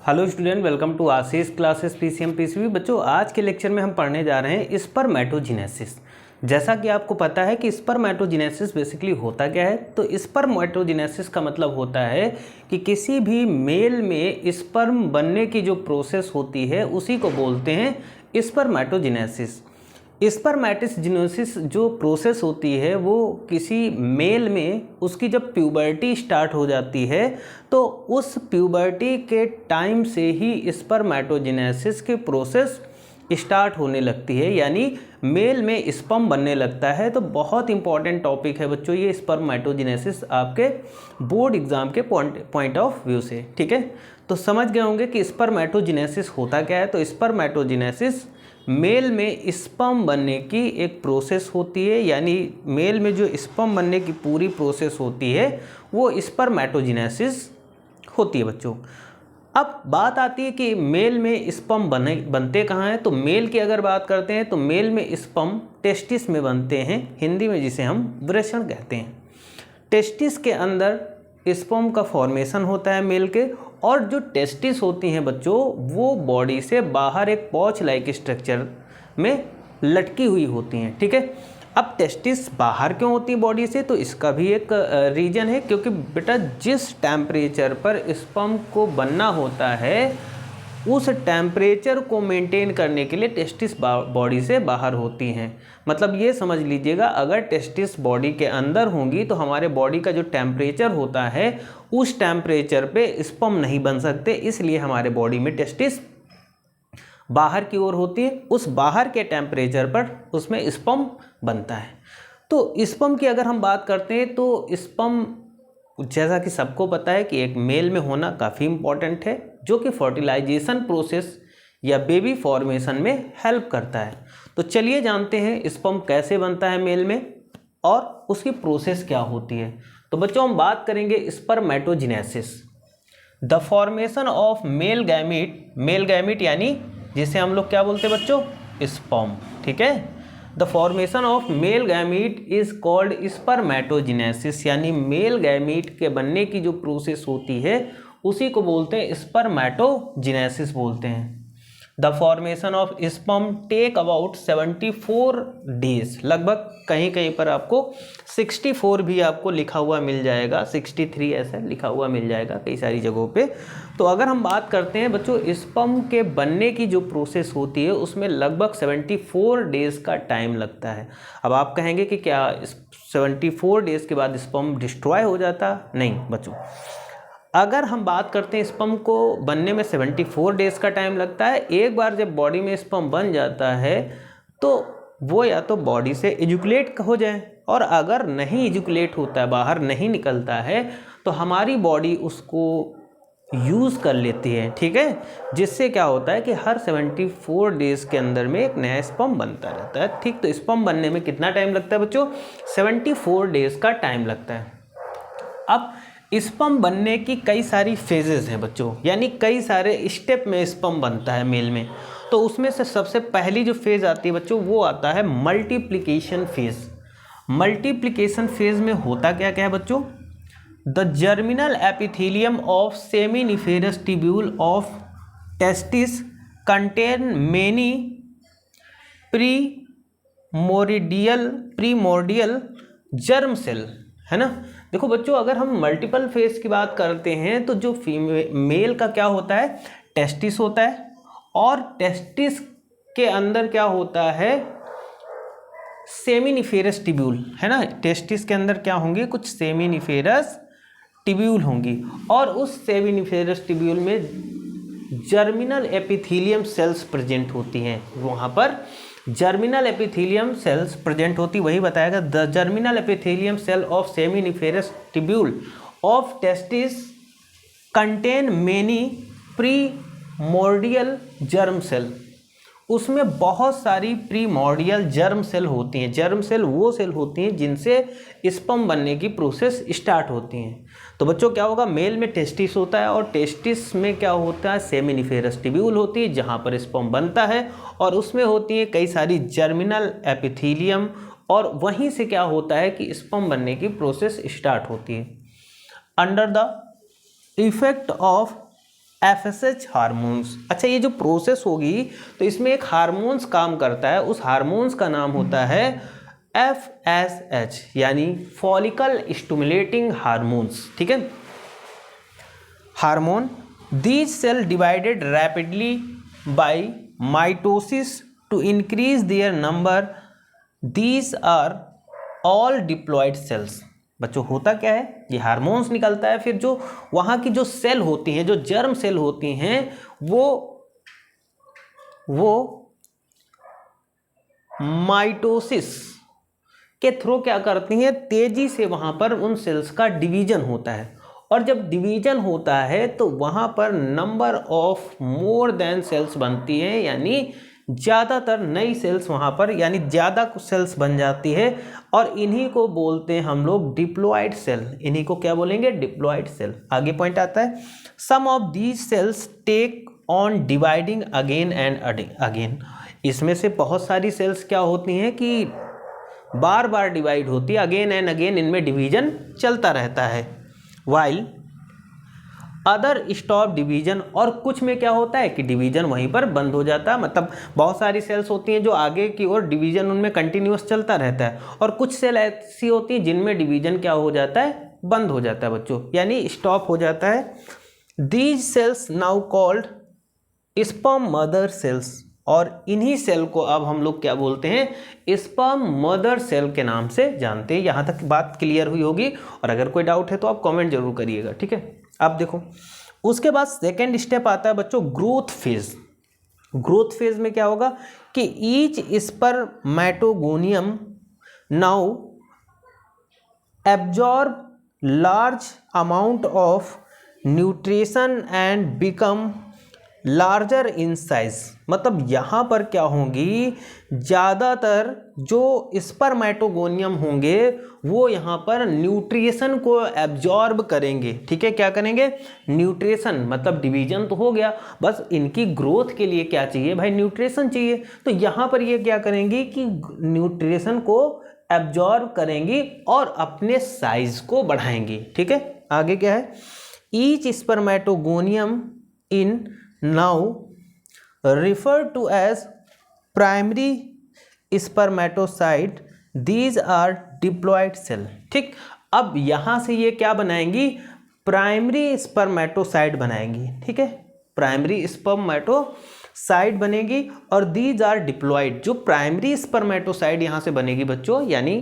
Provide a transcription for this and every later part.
Hello student, welcome to Ashish classes PCM PCB. बच्चों, आज के लेक्चर में हम पढ़ने जा रहे हैं स्पर्मेटोजेनेसिस। जैसा कि आपको पता है कि स्पर्मेटोजेनेसिस बेसिकली होता क्या है, तो स्पर्मेटोजेनेसिस का मतलब होता है कि किसी भी मेल में स्पर्म बनने की जो प्रोसेस होती है उसी को बोलते हैं स्पर्मेटोजेनेसिस। स्पर्मेटोजेनेसिस जो प्रोसेस होती है वो किसी मेल में उसकी जब प्यूबर्टी स्टार्ट हो जाती है तो उस प्यूबर्टी के टाइम से ही स्पर्मेटोजेनेसिस की प्रोसेस स्टार्ट होने लगती है, यानी मेल में स्पर्म बनने लगता है। तो बहुत इंपॉर्टेंट टॉपिक है बच्चों ये स्पर्मेटोजेनेसिस आपके बोर्ड एग्जाम के पॉइंट ऑफ व्यू से। ठीक है, तो समझ गए होंगे कि स्पर्मेटोजेनेसिस होता क्या है। तो स्पर्मेटोजेनेसिस मेल में स्पर्म बनने की एक प्रोसेस होती है, यानी मेल में जो स्पर्म बनने की पूरी प्रोसेस होती है वो स्पर्मेटोजेनेसिस होती है बच्चों। अब बात आती है कि मेल में स्पर्म बनते कहाँ हैं। तो मेल की अगर बात करते हैं तो मेल में स्पर्म टेस्टिस में बनते हैं, हिंदी में जिसे हम वृषण कहते हैं। टेस्टिस के अंदर स्पर्म का फॉर्मेशन होता है मेल के, और जो टेस्टिस होती हैं बच्चों वो बॉडी से बाहर एक पॉच लाइक स्ट्रक्चर में लटकी हुई होती हैं। ठीक है, अब टेस्टिस बाहर क्यों होती है बॉडी से, तो इसका भी एक रीजन है, क्योंकि बेटा जिस टेम्परेचर पर स्पर्म को बनना होता है उस टेम्परेचर को मेंटेन करने के लिए टेस्टिस बॉडी से बाहर होती हैं। मतलब ये समझ लीजिएगा, अगर टेस्टिस बॉडी के अंदर होंगी तो हमारे बॉडी का जो टेम्परेचर होता है उस टेम्परेचर पे स्पर्म नहीं बन सकते, इसलिए हमारे बॉडी में टेस्टिस बाहर की ओर होती है। उस बाहर के टेम्परेचर पर उसमें स्पर्म बनता है। तो स्पर्म की अगर हम बात करते हैं तो स्पर्म जैसा कि सबको पता है कि एक मेल में होना काफ़ी इम्पॉर्टेंट है, जो कि फर्टिलाइजेशन प्रोसेस या बेबी फॉर्मेशन में हेल्प करता है। तो चलिए जानते हैं स्पर्म कैसे बनता है मेल में और उसकी प्रोसेस क्या होती है। तो बच्चों हम बात करेंगे spermatogenesis, the formation of male gamete यानी जिसे हम लोग क्या बोलते हैं बच्चों, स्पर्म। ठीक है, the formation of male gamete is called spermatogenesis, यानी मेल गैमीट के बनने की जो प्रोसेस होती है उसी को बोलते हैं स्पर्मेटोजेनेसिस बोलते हैं। The formation of sperm take about 74 days, लगभग कहीं कहीं पर आपको 64 भी आपको लिखा हुआ मिल जाएगा, 63 ऐसा लिखा हुआ मिल जाएगा कई सारी जगहों पे। तो अगर हम बात करते हैं बच्चों स्पर्म के बनने की जो प्रोसेस होती है उसमें लगभग 74 डेज का टाइम लगता है। अब आप कहेंगे कि क्या 74 डेज के बाद स्पर्म डिस्ट्रॉय हो जाता? नहीं बच्चों, अगर हम बात करते हैं स्पर्म को बनने में 74 डेज का टाइम लगता है। एक बार जब बॉडी में स्पर्म बन जाता है तो वो या तो बॉडी से इजैकुलेट हो जाए, और अगर नहीं इजैकुलेट होता है, बाहर नहीं निकलता है, तो हमारी बॉडी उसको यूज़ कर लेती है। ठीक है, जिससे क्या होता है कि हर 74 डेज के अंदर में एक नया स्पर्म बनता रहता है। ठीक, तो स्पर्म बनने में कितना टाइम लगता है बच्चों? 74 डेज का टाइम लगता है। अब स्पर्म बनने की कई सारी फेजेस हैं बच्चों, यानी कई सारे स्टेप में स्पर्म बनता है मेल में। तो उसमें से सबसे पहली जो फेज़ आती है बच्चों वो आता है मल्टीप्लिकेशन फेज़। मल्टीप्लिकेशन फेज़ में होता क्या क्या है बच्चों? The germinal epithelium of seminiferous tubule of testis contain many primordial germ cell, है ना। देखो बच्चों, अगर हम मल्टीपल फेज की बात करते हैं तो जो मेल का क्या होता है, टेस्टिस होता है, और टेस्टिस के अंदर क्या होता है, सेमिनिफेरस ट्यूब्यूल, है ना। टेस्टिस के अंदर क्या होंगे, कुछ सेमिनिफेरस ट्यूब्यूल होंगी, और उस सेमिनिफेरस ट्यूब्यूल में जर्मिनल एपिथेलियम सेल्स प्रेजेंट होती हैं। वहाँ पर जर्मिनल एपिथेलियम सेल्स प्रेजेंट होती, वही बताएगा। The germinal epithelium cell of seminiferous tubule of testis contain many primordial germ cell, उसमें बहुत सारी प्रीमोर्डियल जर्म सेल होती हैं। जर्म सेल वो सेल होती हैं जिनसे स्पर्म बनने की प्रोसेस स्टार्ट होती हैं। तो बच्चों क्या होगा, मेल में टेस्टिस होता है, और टेस्टिस में क्या होता है, सेमिनिफेरस ट्यूब्यूल होती है जहाँ पर स्पर्म बनता है, और उसमें होती है कई सारी जर्मिनल एपिथेलियम, और वहीं से क्या होता है कि स्पर्म बनने की प्रोसेस स्टार्ट होती है। Under the effect of FSH hormones. अच्छा, ये जो प्रोसेस होगी तो इसमें एक हार्मोन्स काम करता है, उस हार्मोन्स का नाम होता है FSH यानी फॉलिकल स्टिमुलेटिंग हार्मोन्स। ठीक है, hormone these cell divided rapidly by mitosis to increase their number, these are all diploid cells. बच्चों होता क्या है, ये हार्मोन्स निकलता है, फिर जो वहाँ की जो सेल होती हैं, जो जर्म सेल होती हैं, वो माइटोसिस के थ्रू क्या करती हैं, तेजी से वहाँ पर उन सेल्स का डिवीजन होता है, और जब डिवीजन होता है तो वहाँ पर number of more than cells बनती हैं, यानी ज़्यादातर नई सेल्स वहाँ पर, यानी ज़्यादा सेल्स बन जाती है, और इन्हीं को बोलते हैं हम लोग डिप्लॉयड सेल। इन्हीं को क्या बोलेंगे, डिप्लॉयड सेल। आगे पॉइंट आता है, some of these sales take on dividing again and again. इसमें से बहुत सारी सेल्स क्या होती हैं कि बार बार डिवाइड होती है, अगेन एंड अगेन इनमें डिवीजन चलता रहता है। वाइल अदर स्टॉप डिवीजन, और कुछ में क्या होता है कि डिवीजन वहीं पर बंद हो जाता है, मतलब बहुत सारी सेल्स होती हैं जो आगे की ओर डिवीजन उनमें कंटिन्यूअस चलता रहता है, और कुछ सेल ऐसी होती है जिनमें डिवीजन क्या हो जाता है, बंद हो जाता है बच्चों, यानी स्टॉप हो जाता है। These cells now called sperm mother cells, और इन्हीं सेल को अब हम लोग क्या बोलते हैं, स्पर्म मदर सेल के नाम से जानते हैं। यहाँ तक बात क्लियर हुई होगी, और अगर कोई डाउट है तो आप कमेंट जरूर करिएगा। ठीक है, अब देखो उसके बाद सेकेंड स्टेप आता है बच्चों ग्रोथ फेज। ग्रोथ फेज में क्या होगा कि each spermatogonium now absorb large amount of nutrition and become larger in size. मतलब यहाँ पर क्या होंगी, ज़्यादातर जो स्पर्मेटोगोनियम होंगे वो यहाँ पर न्यूट्रिशन को एब्जॉर्ब करेंगे। ठीक है, क्या करेंगे, न्यूट्रिशन, मतलब डिवीजन तो हो गया, बस इनकी ग्रोथ के लिए क्या चाहिए भाई, न्यूट्रिशन चाहिए। तो यहाँ पर ये क्या करेंगी कि न्यूट्रिशन को एब्जॉर्ब करेंगी और अपने साइज को बढ़ाएंगी। ठीक है, आगे क्या है, each spermatogonium in now referred to as primary spermatocyte, these are diploid cell। ठीक, अब यहां से ये क्या बनाएंगी, प्राइमरी स्पर्मेटोसाइट बनाएंगी। ठीक है, प्राइमरी स्पर्मेटोसाइट बनेगी, और दीज आर डिप्लॉयड। जो प्राइमरी स्पर्मेटोसाइट यहां से बनेगी बच्चों, यानी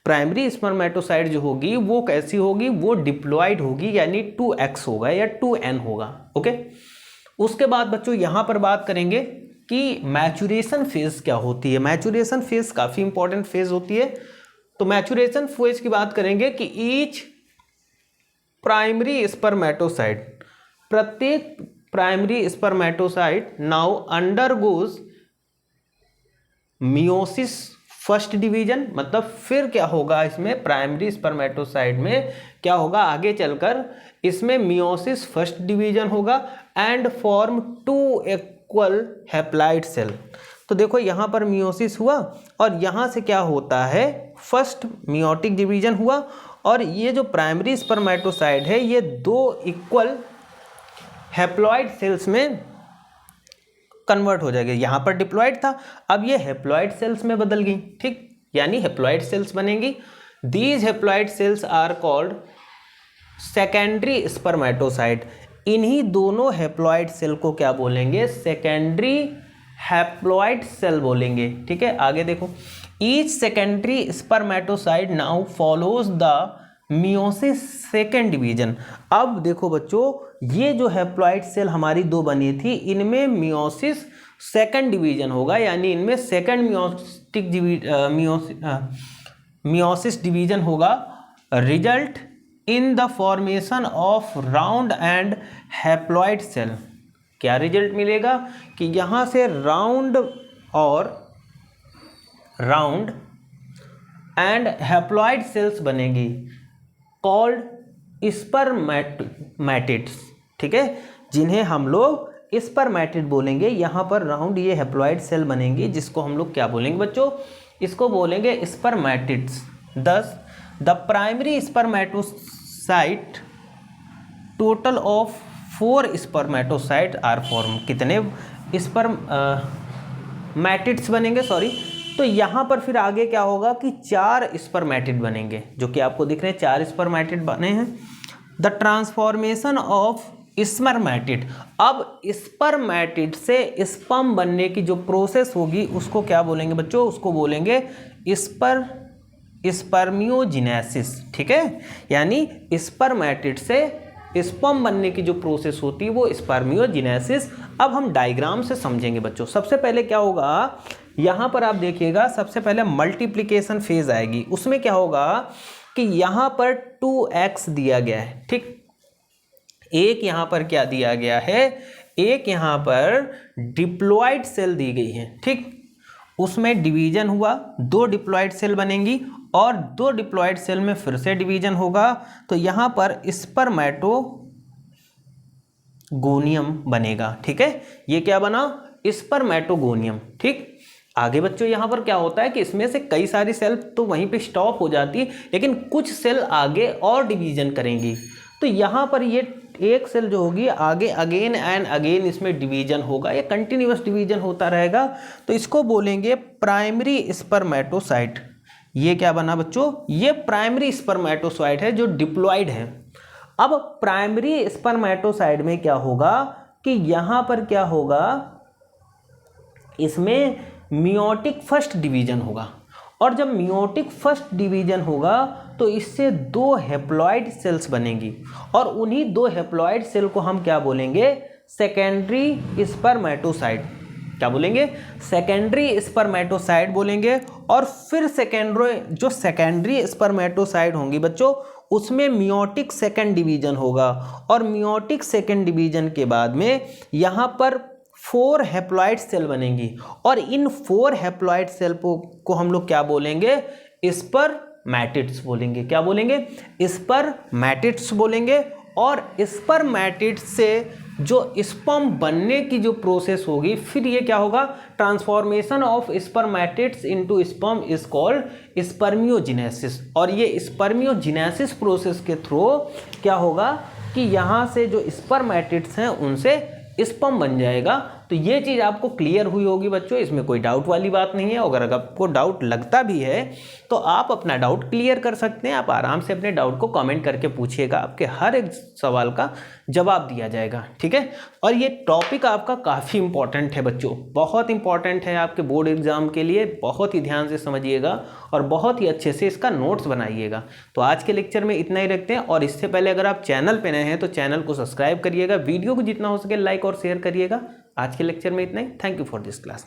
प्राइमरी स्पर्मेटोसाइट जो होगी वो कैसी होगी, वो डिप्लॉयड होगी, यानी 2x होगा या 2n होगा। ओके, उसके बाद बच्चों यहाँ पर बात करेंगे कि मैचुरेशन फेज क्या होती है। मैचुरेशन फेज काफ़ी इंपॉर्टेंट फेज होती है। तो मैचुरेशन फेज की बात करेंगे कि ईच प्राइमरी स्पर्मेटोसाइट, प्रत्येक primary spermatocyte now undergoes meiosis first division. मतलब फिर क्या होगा, इसमें प्राइमरी स्पर्मेटोसाइट में क्या होगा, आगे चलकर इसमें मियोसिस फर्स्ट डिवीजन होगा and form 2 equal haploid cell. तो देखो यहाँ पर मियोसिस हुआ, और यहाँ से क्या होता है, फर्स्ट मियोटिक डिवीजन हुआ, और ये जो प्राइमरी स्पर्मेटोसाइट है ये 2 इक्वल हैप्लॉइड सेल्स में कन्वर्ट हो जाएगा। यहाँ पर डिप्लॉयड था, अब ये हैप्लॉइड सेल्स में बदल गई। ठीक, यानी हैप्लॉइड सेल्स बनेंगी। These haploid cells are called secondary spermatocyte. इन्हीं दोनों हैप्लॉइड सेल को क्या बोलेंगे, सेकेंडरी हैप्लॉइड सेल बोलेंगे। ठीक है, आगे देखो, each secondary spermatocyte now follows the meiosis second division. अब देखो बच्चों, ये जो हैप्लॉइड सेल हमारी 2 बनी थी, इनमें मियोसिस सेकेंड डिवीजन होगा, यानी इनमें सेकेंड मियोसिस डिवीजन होगा, result in the formation of round and haploid cell. क्या रिजल्ट मिलेगा कि यहाँ से राउंड एंड हैप्लॉइड सेल्स बनेगी, कॉल्ड स्पर्मेटिड्स। ठीक है, जिन्हें हम लोग स्पर्मेटिड बोलेंगे। यहाँ पर राउंड ये हैप्लॉइड सेल बनेंगी, जिसको हम लोग क्या बोलेंगे बच्चों, इसको बोलेंगे spermatids. Thus the primary spermatocyte total of 4 spermatocyte are form. कितने मैटिड्स बनेंगे, सॉरी। तो यहाँ पर फिर आगे क्या होगा कि 4 स्पर्मेटिड बनेंगे, जो कि आपको दिख रहे हैं 4 स्पर्मेटिड बने हैं। द ट्रांसफॉर्मेशन ऑफ स्पर्मेटिड, अब स्पर्मेटिड से स्पर्म बनने की जो प्रोसेस होगी उसको क्या बोलेंगे बच्चों, उसको बोलेंगे स्पर्मियोजेनेसिस। ठीक है, यानी स्पर्मेटिड से स्पर्म बनने की जो प्रोसेस होती है वो स्पर्मियोजेनेसिस। अब हम डायग्राम से समझेंगे बच्चों। सबसे पहले क्या होगा, यहाँ पर आप देखिएगा, सबसे पहले मल्टीप्लिकेशन फेज आएगी। उसमें क्या होगा कि यहाँ पर 2x दिया गया है, ठीक। एक यहाँ पर क्या दिया गया है, एक यहाँ पर डिप्लॉयड सेल दी गई है, ठीक। उसमें डिवीजन हुआ, 2 डिप्लॉयड सेल बनेंगी और 2 डिप्लॉयड सेल में फिर से डिवीजन होगा। तो यहाँ पर स्पर्मेटोगोनियम बनेगा, ठीक है। ये क्या बना, स्पर्मेटोगोनियम, ठीक। आगे बच्चों यहाँ पर क्या होता है कि इसमें से कई सारी सेल तो वहीं पे स्टॉप हो जाती है, लेकिन कुछ सेल आगे और डिवीजन करेंगी। तो यहाँ पर ये एक सेल जो होगी आगे अगेन एंड अगेन इसमें डिवीजन होगा, ये कंटिन्यूअस डिवीजन होता रहेगा। तो इसको बोलेंगे प्राइमरी स्पर्मेटोसाइट। ये क्या बना बच्चों, ये प्राइमरी स्पर्मेटोसाइट है जो डिप्लॉयड है। अब प्राइमरी स्पर्मेटोसाइट में क्या होगा कि यहाँ पर क्या होगा, इसमें मियोटिक फर्स्ट डिवीजन होगा, और जब मियोटिक फर्स्ट डिवीजन होगा तो इससे 2 हैप्लॉइड सेल्स बनेंगी, और उन्हीं 2 हैप्लॉइड सेल को हम क्या बोलेंगे, सेकेंडरी स्पर्मेटोसाइट। क्या बोलेंगे, सेकेंडरी स्पर्मेटोसाइट बोलेंगे। और फिर सेकेंडरी स्पर्मेटोसाइट होंगी बच्चों, उसमें मियोटिक सेकेंड डिवीजन होगा, और मियोटिक सेकेंड डिवीजन के बाद में यहाँ पर 4 हैप्लॉइड सेल बनेंगी, और इन 4 हैप्लॉइड सेल को हम लोग क्या बोलेंगे, स्पर्मेटिड्स बोलेंगे। क्या बोलेंगे, स्पर्मेटिड्स बोलेंगे। और स्पर्मेटिड्स से जो स्पर्म बनने की जो प्रोसेस होगी, फिर ये क्या होगा, transformation of spermatids into sperm is called spermiogenesis. और ये स्पर्मियोजेनेसिस प्रोसेस के थ्रू क्या होगा कि यहाँ से जो स्पर्मेटिड्स हैं उनसे स्पर्म बन जाएगा। तो ये चीज़ आपको क्लियर हुई होगी बच्चों, इसमें कोई डाउट वाली बात नहीं है। अगर आपको डाउट लगता भी है तो आप अपना डाउट क्लियर कर सकते हैं। आप आराम से अपने डाउट को कमेंट करके पूछिएगा, आपके हर एक सवाल का जवाब दिया जाएगा, ठीक है। और ये टॉपिक आपका काफ़ी इंपॉर्टेंट है बच्चों, बहुत इंपॉर्टेंट है आपके बोर्ड एग्जाम के लिए। बहुत ही ध्यान से समझिएगा और बहुत ही अच्छे से इसका नोट्स बनाइएगा। तो आज के लेक्चर में इतना ही रखते हैं, और इससे पहले अगर आप चैनल पर नए हैं तो चैनल को सब्सक्राइब करिएगा, वीडियो को जितना हो सके लाइक और शेयर करिएगा। आज के लेक्चर में इतना ही। Thank you for this class.